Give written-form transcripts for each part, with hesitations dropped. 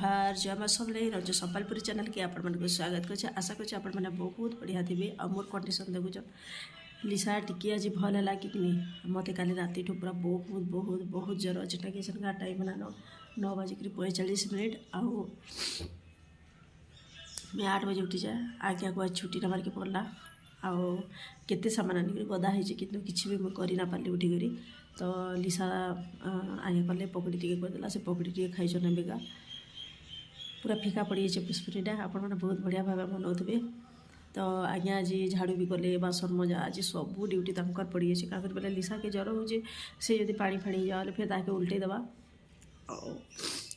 जोहार जय माँ समलेई रज संबलपुरी चैनल के आपण को स्वागत कर आशा कर आपण मैंने बहुत बढ़िया थे आ मोर कंडीशन देखुच लिसा टिकी आज भल है कि नहीं मत काली राति पूरा बहुत बहुत बहुत ज्वर जेटा कि टाइम ना 9:45 आउ मैं 8 बजे उठी जाए आज्ञा को आज छुट्टी नबार के पड़ला आउ केते सामान आनिक गदा होती कि किसी भी मुझे करना पार्ली उठिक तो लिसा आज्ञा कले पकड़ी टे करदेला से पकड़ी टे खाई बेगा पूरा फिका पड़ जाए पुष्पनीटा आपण मैंने बहुत बढ़िया भाव बनाऊे तो आज्ञा आज झाड़ू भी कले बासन मजा आज सब ड्यूटी तंकर पड़ जाए क्या बोले लिसा के ज्वर हो सी जब पानी फाणी जाए फिर ताके उल्टे देवा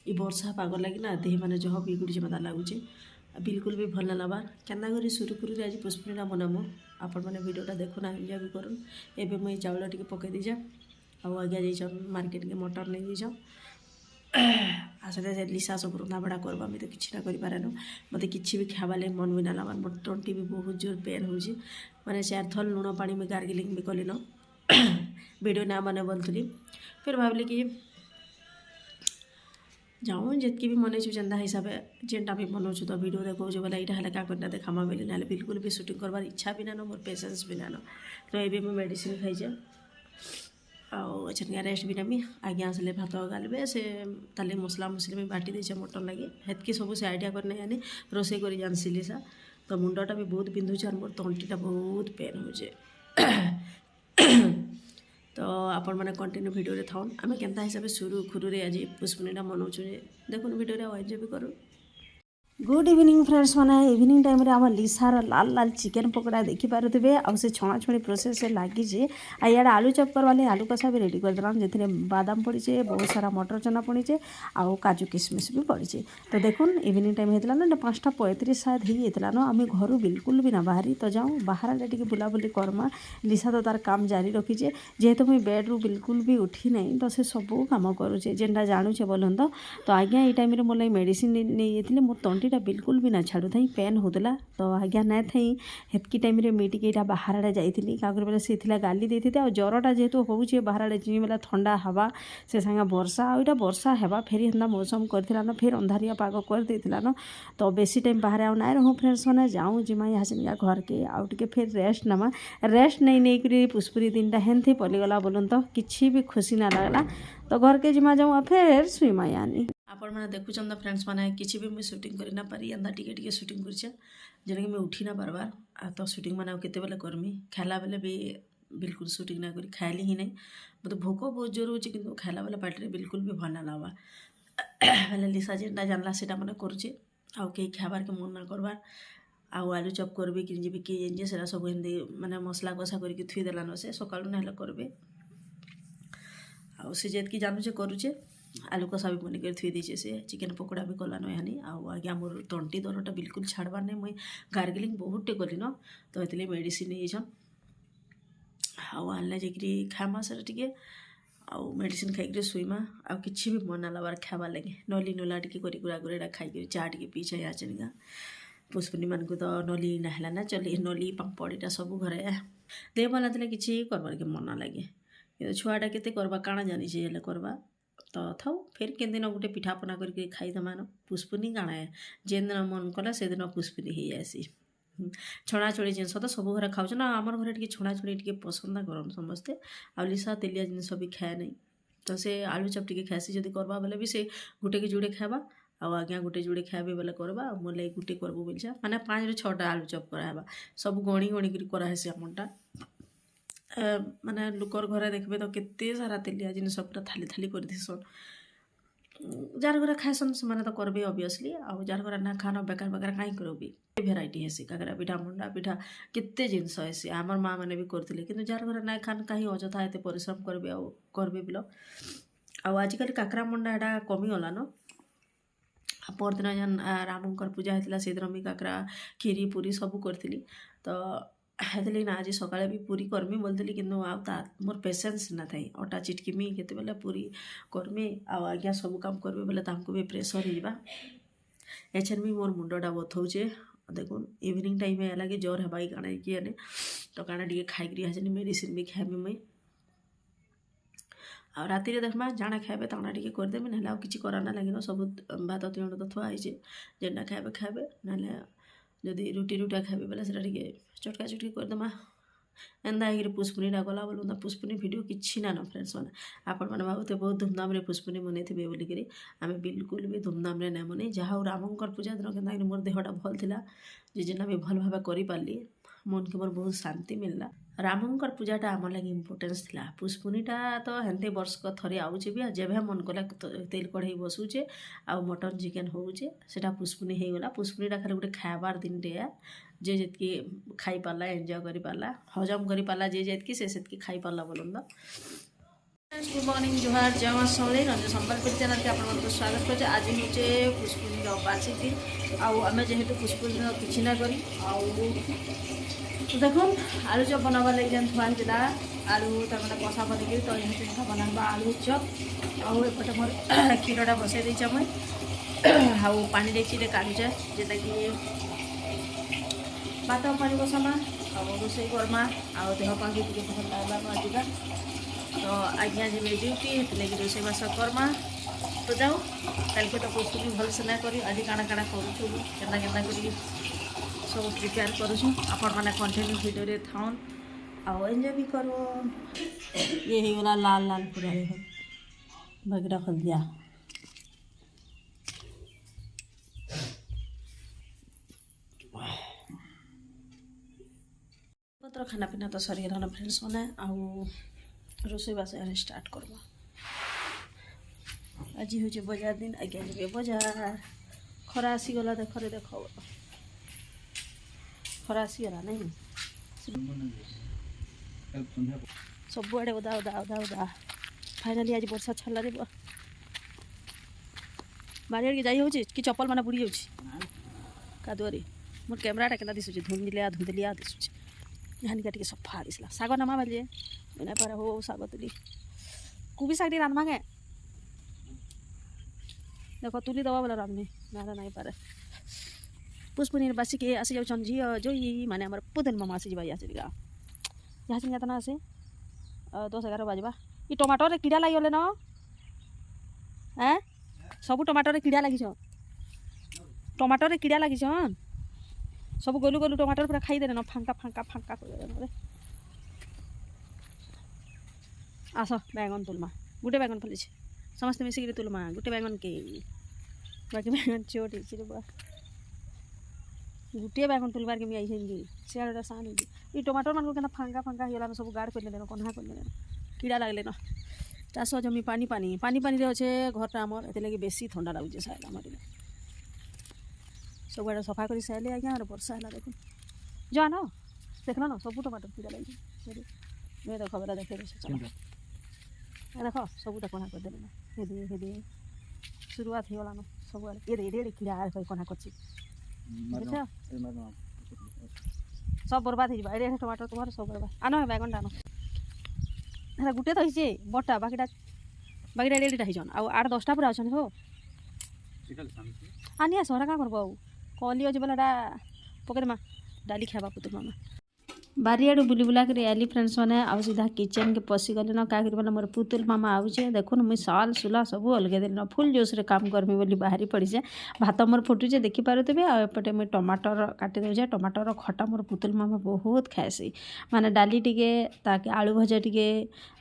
ये वर्षा पाग लगी ना देह मैंने जह बिगुड़ी मत लगुच बिल्कुल भी भल ना लबार केना करी सुरुखुरी आज पुष्पनीटा बनामु आपण मैंने वीडियोटा देखुना एंजॉय भी करूँ एवं मुझे चाउल टे पकई दीजा आज्ञा जाइछन मार्केट के मटर नहीं जाइछन आसले लिसा सब रंधा बड़ा करवा मुझे तो किसी ना करें मत कि भी खावा लगे मन भी ना लगा मोर तंटी भी बहुत जोर पेन हो मैंने 4 थर लुण पानी में गार्गिलिंग भी कली न वीडियो ना बने बोलती फिर भाविली कि जाऊँ जितकी भी मन जेन्दा हिसाब से जेनटा भी बनाऊँ तो वीडियो देखो बोले यहाँ क्या करना देखामा बोली ना बिल्कुल भी शूटिंग करवार इच्छा भी ना मोर पेसेंस भी ना तो ये मुझे मेडिसिन खाई अच्छा रेस्ट भी नेमी आज्ञा आसले भात गालबे से ताली मसला मसली में बाटी देचे मटन लगे हेतकी सब से आइडिया करने यानी रोसे कर जानसी सा तो मुंडटा भी बहुत बिंधुचे और मोर तंटीटा बहुत पेन हो तो आपण मैंने कंटिन्यू वीडियो थाउन आम केन्ता हिसाब से सुरुखुरी आज पुष्पनीटा मनाऊँ देखुन वीडियो एंजॉय भी करूँ। गुड इवनिंग फ्रेंड्स मैंने इवनिंग टाइम रे आम लिसार लाल लाल चिकेन पकोड़ा देखिपे आउ से छणाछुणी प्रोसेस लगी इे आलू चप करवाले आलू कषा भी रेडी करदेला जो बादाम पड़े बहुत सारा मटर चना पड़े आउ काजू किशमिश भी पड़े तो देखुन इवनिंग टाइम होता ना 5:35 शायद होता ना आम घर बिल्कुल भी ना बाहरी तो जाऊँ बाहर टे बुलाबुली करमा लिसा तो तार काम जारी रखीचे जेहेतु मुझे बेड्रु बिल्कुल भी उठी नहीं तो से सबू कम करुचे जेनटा जानूचे बोलन तो आज्ञा ये टाइम मोर मेडिसिन नहीं जाइए मोर तंटी बिल्कुल भी ना छाड़ू थी पेन होता तो आज्ञा ना थी हेतकी टाइम मुझे बाहर आड़े जाइली क्या बोले से गाली देते और ज्वरटा जेहेतु हो बाहर आड़े जी बोला ठंडा हवा से संगे वर्षा आईटा वर्षा हेबा फेरी हेन्दा मौसम करथिला न फिर अंधारिया पाग कर देथिला न तो बेसी टाइम बाहर आउ ना रहूँ फ्रेंड्स मैंने जाऊँ जिमा यहाँ से घर के आउ टे फिर रेस्ट नमा रेस्ट नहीं कर पुष्परी दिन हेन्थी पलिगला बोलन तो किसी भी खुशी ना लगला तो घर के जिमा जाऊँ फिर सुईमा यानी आपण मैंने देखुन तो फ्रेंड्स मैंने किसी भी मुझे शूटिंग कर ना पारी एंदा टिके शूटिंग कर कि मैं उठी ना पारबार तो शूटिंग मैंने केते बेले करमी खाला बेले भी बिल्कुल शूटिंग ना करी खाइली ही नहीं मतलब भोक बहुत जोर हो खाला बेले पार्टी बिल्कुल भी भल ना लगवा बेले लिसा जेनटा जानला से मैंने करुचे आउ कई खाबार के मन ना करबार आउ आलू चप करबे कि जी किए से सब हिंदी मैंने मसला कषा करके थुई देलान से सकालू ना करबे आउ से जेतकी जानूचे करुचे आलू कषा भी बनिक थुई देचे से चिकेन पकोड़ा भी कलान यानी आज्ञा मोर तंटी दरटा बिल्कुल छाड़बार नहीं मुझे गार्गिलिंग बहुत टे कली न तो ये मेडिसिन नहीं आने जाकि खामा से टे आउ मेडिसिन खाई शुईमा आ कि भी मन ना लबार खाबार लगे नली नोला टे कर खाई चा टे पीछे या चलिगा पुष्पनी मान को तो नली ना ना चली नली पापड़ यहाँ सब घर देह भल ना कि करबार के मन ना लगे कि छुआटा केते करवा काଣା जानी करवा तो थाउ फिर के दिन गोटे पिठापना करके खाईदमा न पुष्पनी काଣା है जेन दिन मन कला से दिन पुष्पनी हो जासी छणाछुणी जिनस तो सब घर खाऊ ना आमर घर टे छणाछुणी टे पसंद करन समस्ते आ लिसा तेलिया जिनस भी खाए नहीं तो से आलू चप टे खासी जब करवा बेले भी से गोटे के जुड़े खावा आज्ञा गोटे जुड़े खाए बेले करवा मोर लगे गोटे करबो बोलछा माने 5 ରୁ 6टा आलू चप कराबा सब गणी गणी कर कराहेसी आमटा माने लुकर घरे देखबे तो केते सारा तेलिया जिनस पूरा थाली थाली कर दिसन जार घर खाएसन से मैंने तो करबे ऑब्वियसली आउ जार घर ना खाना बेकार बेकार कहीं करबी भेराइटी हेसी काकरा पिठा मुंडा पिठा केते जिनस हेसी आमर माँ मैंने भी करथिले किंतु जार घर ना खान कहीं अजथा एते परिश्रम करबे आउ करबे बिलो आजिकल काकरा मुंडा एटा कमी गला न परदिन जन रामंकर पूजा होता से दिन मुझे काकरा खीरी पूरी सब करी तो हेतली ना आज सकाଳେ भी पूरी करमी बोलती कि मोर पेसेंस ना थाई अटा चिटकीमी केते बेले पूरी करमी आज्ञा सब काम करबे बेले तांको भी प्रेसर होगा एछन भी मोर मुंडटा बथौचे देखुन इवनिंग टाइम है लगे ज्वर हेबा काଣା कि तो काଣା टे खाई मेडिसिन भी खाइबी मुई ଆଉ ରାତିରେ ଦେଖ୍ମା ଜାଣା ଖାଇବେ ତାଣା ଟିକେ କରିଦେବି ନହେଲେ ଆଉ କିଛି କରାନା ଲାଗିନ ସବୁ ଭାତ ତିଅଣ ତ ଥୁଆ ହେଇଛେ ଯେନ୍ଟା ଖାଇବେ ଖାଇବେ ନହେଲେ ଯଦି ରୁଟି ରୁଟା ଖାଇବେ ବେଲେ ସେଟା ଟିକେ ଚଟକା ଚଟକି କରିଦେମା ଏନ୍ତା ହେଇକିରି ପୁଷ୍ପୁନିଟା ଗଲା ବୋଲୁ ତା ପୁଷ୍ପୁନି ଭିଡ଼ିଓ କିଛି ନାନ ଫ୍ରେଣ୍ଡସ୍ ମାନେ ଆପଣମାନେ ଭାବୁଥିବେ ବହୁତ ଧୁମଧାମରେ ପୁଷ୍ପୁନି ବନେଇଥିବେ ବୋଲିକିରି ଆମେ ବିଲକୁଲ ବି ଧୁମଧାମରେ ନାଇଁ ବନେଇ ଯାହା ହଉ ରାମଙ୍କର ପୂଜା ଦିନ କେନ୍ତାକିରି ମୋର ଦେହଟା ଭଲ ଥିଲା ଯେ ଯେନ୍ଟା ବି ଭଲ ଭାବେ କରିପାରିଲି ମନକେ ମୋର ବହୁତ ଶାନ୍ତି ମିଳିଲା ରାମଙ୍କର ପୂଜାଟା ଆମର ଲାଗି ଇମ୍ପୋର୍ଟାନ୍ସ ଥିଲା ପୁଷ୍ପୁନିଟା ତ ହେନ୍ତି ବର୍ଷକ ଥରେ ଆଉଛେ ବି ଆଉ ଯେବେ ମନ କଲା ତେଲ କଢ଼େଇ ବସୁଛେ ଆଉ ମଟନ୍ ଚିକେନ୍ ହଉଛେ ସେଟା ପୁଷ୍ପୁନି ହେଇଗଲା ପୁଷ୍ପୁନିଟା ଖାଲି ଗୋଟେ ଖାଇବାର ଦିନଟେ ଯେ ଯେତିକି ଖାଇପାରିଲା ଏନ୍ଜୟ କରିପାରିଲା ହଜମ କରିପାରିଲା ଯେ ଯେତିକି ସେ ସେତିକି ଖାଇପାରିଲା ବୋଲୁନ गुड मॉर्निंग जुहार जय मां समलेई रंजन संबलपुर चैनल के आपको स्वागत कर आज हूँ पुष्पुनी बासी दिन आम जेहेतु पुष्पुनी किसी ना करी देख आलू चप बनावा लगे जेन थुआ आलू तक कषा बनिक तो यहाँ बनाबा आलू चप आउटे मोर क्षीरटा बसई देचे मुई आउ पानी डेक्ची काढ़ुचे जेटा कि भात पानी बसामा रोसे करमा आ देह पाखी टे भल लगला आजिका तो आज्ञा जी में ड्यूटी लगे रोसईबास करमा तो जाओ कल के तो पुष्पुनी भल से ना करी आज काଣା काଣା करूँ केन्ता केन्ता कर सब प्रिपेयर करूँ आपण मैंने कंटिन्यू भिडियो थाउन आउ एंजॉय भी करो ये होगा लाल लाल पूरा बगड़ा हल्दिया पत्र खाना पीना तो सरीगलान फ्रेंड्स मैंने आउ रोसईबास स्टार्ट करवा आज हूँ बजार दिन आज्ञा जी बजार खरा आसीगला देख देख खरा आसीगला नहीं सबुआड़े ओदा ओदा ओदा ओदा फाइनाली आज वर्षा छाड़ा रे बारियाड़ के जाई हो कि चप्पल मैंने बुड़ी जाऊँ कादुआरे मोर कैमराटा के दिशुचे धुंदलिया धुंदलिया दिशुचे यहाँ टे सफा दिसला शाग नामा बाजे ना पारे हो शाग तुली कुबी शाग रांधमा गे देख तुली दवा बोला रांधनी ना नहीं पारे पुष्पुनी बासी के आसी जाऊँ झी जो माने आम पुदन मामा आसी जा आसी जहाँ से जाता आसे 10-11 बजवा ये टमाटर कीड़ा लगी गले न सब टमाटर कीड़ा लगी टमाटर कीड़ा लगी सब गोलू गोलू टमाटर पूरा खाईदे न फांका फांका फांका कर आस बैंगन तुलमा गोटे बैंगन फली समस्ते मिसिक तुलमा गोटे बैंगन के बाकी बैंगन चोट गोटे बैंगन तुलबार के आई सियाड़ा सान ये टमाटर मान को फांका फांका होगा सब गाड़ कर कन्हा कर कीड़ा लगले न चाष जमी पानी पानी पानी पानी अच्छे घरटा आमर ए बेसी ठंडा लगुचे साइल मारे सब आड़े सफा कर सारे आज्ञा वर्षा है देख जान देखल न सब टमाटर कीड़ा लगे देख बेला देखे देख सब कणा करदे हेदे शुरुआत हो गलान सब आड़े ये कीड़ा कणा कर सब बर्बाद हो टमाटर तुम्हार सब बर्बाद आन बैगन आन है गोटे तो होइए बटा बाकीटा एडेटा होन आउ 8-10टा पूरा अच्छा हो आनी आस क्या करब आउ कली अच्छे बोला पकईदेमा डाली खावा पुतुल मामा बारियाड़ू बुली बुला कर आली फ्रेंड्स मैंने आउ सीधा किचन के पशि गले न क्या बोला मोर पुतुल मामा आउचे देखुन मुई साल सुला सब अलगे देली न फुल जोश रे काम करमी बोली बाहरी पड़ीचे भात मोर फुटुचे देखी पारुथिबे आ एपटे मुई टमाटर काटी देउचे टमाटर खटा मोर पुतुल मामा बहुत खाएसी माने डाली टिके ताके आलू भजा टिके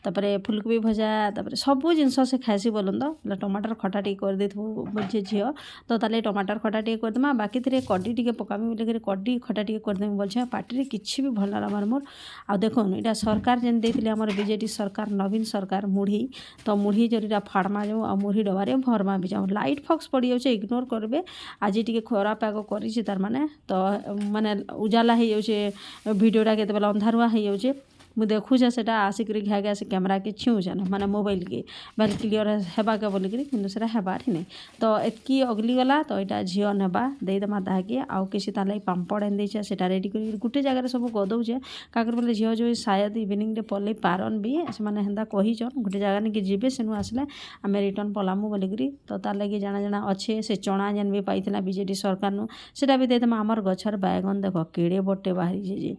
तापरे फुलकोबी भजा तापरे सब जिनस से खाएसी बोलन तो टमाटर खटा टिके कर देथबो बुझे झियो तो ताले टमाटर खटा टिके कर देमा बाकी थरे कड्डी टिके पकामी बोली कड्डी खटा टिके कर देमी बोलछे पार्टी रे किछि भी भल आमार मोर आ देखो यहाँ सरकार जेन देते आम बीजेडी सरकार नवीन सरकार मुढ़ी तो मुढ़ी जरीटा फाड़मा जाऊँ आ मुढ़ी डबारे भरमा भी जाऊँ लाइट फक्स पड़ जाऊँ इग्नोर करेंगे आज टी खरा पाग कर तार माने तो माने उजाला हो जाऊे भिडियोटा केत बेला अंधारुआ हो जाऊे मुझे देखुचे से आसिक घाके आस कैमेरा के छुँचे न माने मोबाइल के बेल क्लीयर हेबाके बोलिक कि हेबार ही नहीं तो एतकी अगली गला तो यहाँ झील नेबा देदेमा ताकि आउ किसी तार लगे पापड़ एन देचे से रेडी कर गोटे जगह सब गदौचे क्या बोले झील जो शायद इवनिंग पलि पारन भी से हेन्ता कहीचन गोटे जगह नहीं जी सेनु आसले आम रिटर्न पलामु बोलिक तो तार लगे जाना जाना अच्छे से चना जेन भी पाई बीजेडी सरकार नु सेटा भी देदेमा आमर गछर बैगन देख केड़े बटे बाहरी जे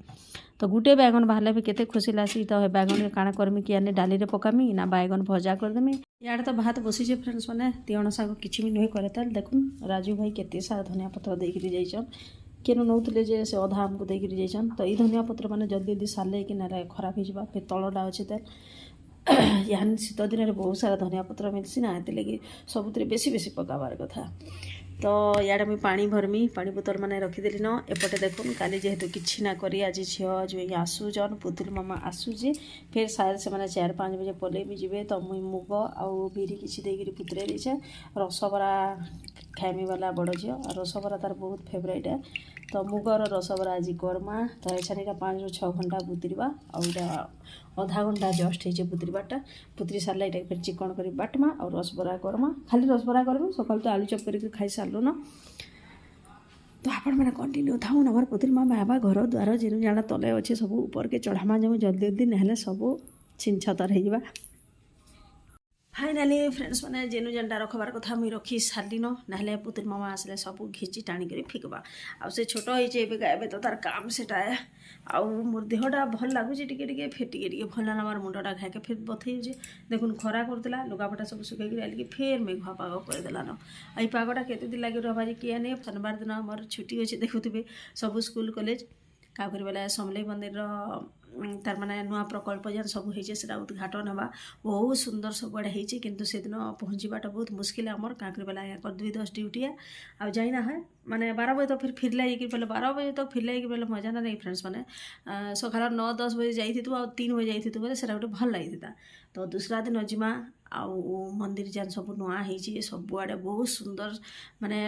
तो तो गुटे बैगन बाहर भी केते खुशी लासी। तो बैगन काଣା करमी कि आने डाली पकामी ना बैगन भजा करदेमी। इे तो भात बसीचे फ्रेंड्स मैंने तीण शाग किसी भी नुहे करे ताल देखुन राजू भाई केते सारा धनिया पत्र देकर जाइछन केनु नौले जे से अधा आमको देकर जाइछन। तो ये धनिया पत्र मैंने जल्दी जल्दी सारे कि ना खराब हो फिर तलटा अच्छे तार यहाँ शीत दिन में बहुत सारा धनिया पत्र मिलसी ना ये लगे सबुत बेसी बेसी पकाबार कथा। तो इे मुझे पानी भरमी पानी बोतल मैंने रखीदेली न एपटे देखुन काली जेहेतु किसी ना करी आज झील जो आसुचन पुतुल मामा आसूचे फिर सारे से 4-5 बजे पलि भी जीवे। तो मुई मुग आउ बिरी किसी देकर पुतरे देचे रसबरा खाइमी वाला बड़ झील रसबरा तार बहुत फेवरेट है। तो मुगर रसबरा आज करमा। तो एछान 5-6 घंटा बुतरवा आधा घंटा जस्ट हो बुतरवाटा पुतरी सारे ये फिर चिकन कर बाटमा और रसबरा करमा खाली रसबरा करमी सकाल तो आलू चप कर खाई सारू न। तो आपण मैंने कंटिन्यू थाउन आम पुतुल मामा आवा घर द्वार जेनु जाना तले अच्छे सब ऊपर के चढ़ामा जाऊँ जल्दी जल्दी ना सब छिनछतर हो। फाइनाली फ्रेंड्स मैंने जेनु जेनटा रखबार कथा मुई रखी सारी न ना पुतुल मामा आसले सब घिची टाणिक फिकबा आ से छोट होबे तो तार काम सेटा है आउ मोर देहटा भल लगुच टे फिर टे भल ना मोर मुंडटा खाके फिर बथई देखुन खरा करदेला लुगापटा सब सुखैक आलिक फिर मेघुआ पाग करदेला न आई पागटा केते दिन लगे रहा जी किए नहीं शनिवार दिन मोर छुट्टी अच्छे देखुवे सब स्कूल कॉलेज का बेला समलेई मंदिर तार माने नुआ प्रकल्प जन सब होइछे सेटा उद्घाटन हवा बहुत सुंदर सब आड़े होइछे किंतु से दिन पहुँचवाटा बहुत मुश्किल आमर का बेला यहाँ 2-10 ड्यूटी है आ जाइना है माने 12 बजे तक फिर फिरला पहले 12 बजे तक फिरला पहले मजा ना नहीं फ्रेंड्स मैंने सकाल 9-10 बजे जाइथितु आ 3 बजे जाइथितु बोले सेटा गोटे भल लागिता। तो दूसरा दिन जिमा आउ मंदिर जान सब नुआ होइछे सब आड़े बहुत सुंदर माने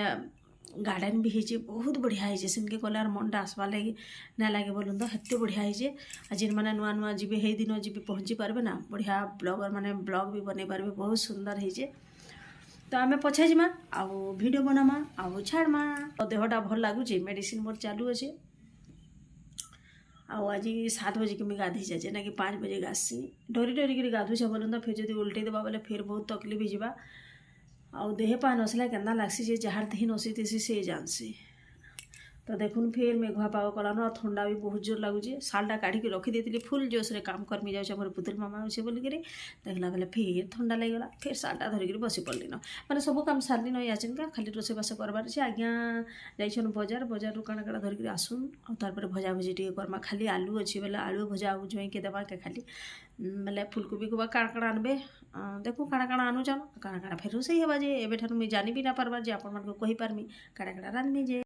गार्डन भी होइछे बहुत बढ़िया होइछे सेनके गलार मनटा आसवा लगे ना लगे बोलूँ तो हेते बढ़िया होइछे। आ जिन मैंने नुआ नुआ जीवे हे दिन जीवे पहुँची पारबे ना बढ़िया ब्लॉगर मैंने ब्लॉग भी बनै पारबे बहुत सुंदर होइछे। तो आम पछे जिमा आउ वीडियो बनामा आउ छाड़मा। तो देहटा भल लगुचे मेडिसिन मोर चालू अच्छे आउ आज 7 बजे के गाधी जाए ना कि 5 बजे गासी डरी डरिक गाधुचे बोलूँ तो फिर जो उल्टे देवा बोले फिर बहुत तकलीफ होगा आउ देह पा नसला केन्दा लागसी जे जार देह नसीसी से जानसी। तो देखुन फिर मेघुआ पाग कलान थंडा भी बहुत जोर लगुचे सालटा काढ़ी रखी देती फुल जोश रे काम करमी जाऊँ मोर पुतुल मामा अच्छे बोलिक देखला बेले फिर थंडा लगीगला फिर सालटा धरिक बसी पड़ली न मैंने सब काम सारली न याचिन का खाली रोषेबास करवार अच्छे आज्ञा जाइछन बजार बजार काଣା काଣା धरिक आसुन और भजा भुजी टे करमा खाली आलू अच्छे बेले आलू भजा आउ जुई के देवा के खाली बेले फुलकोबी को काଣା काଣା आनबे देखो काଣା काଣା आनुचन काଣା काଣା फिर रोषे हेबा जे एबे ठानु मुई जानि भी ना पारबा जे आपण मानको कहि पारमी काଣା काଣା रान्धि जे।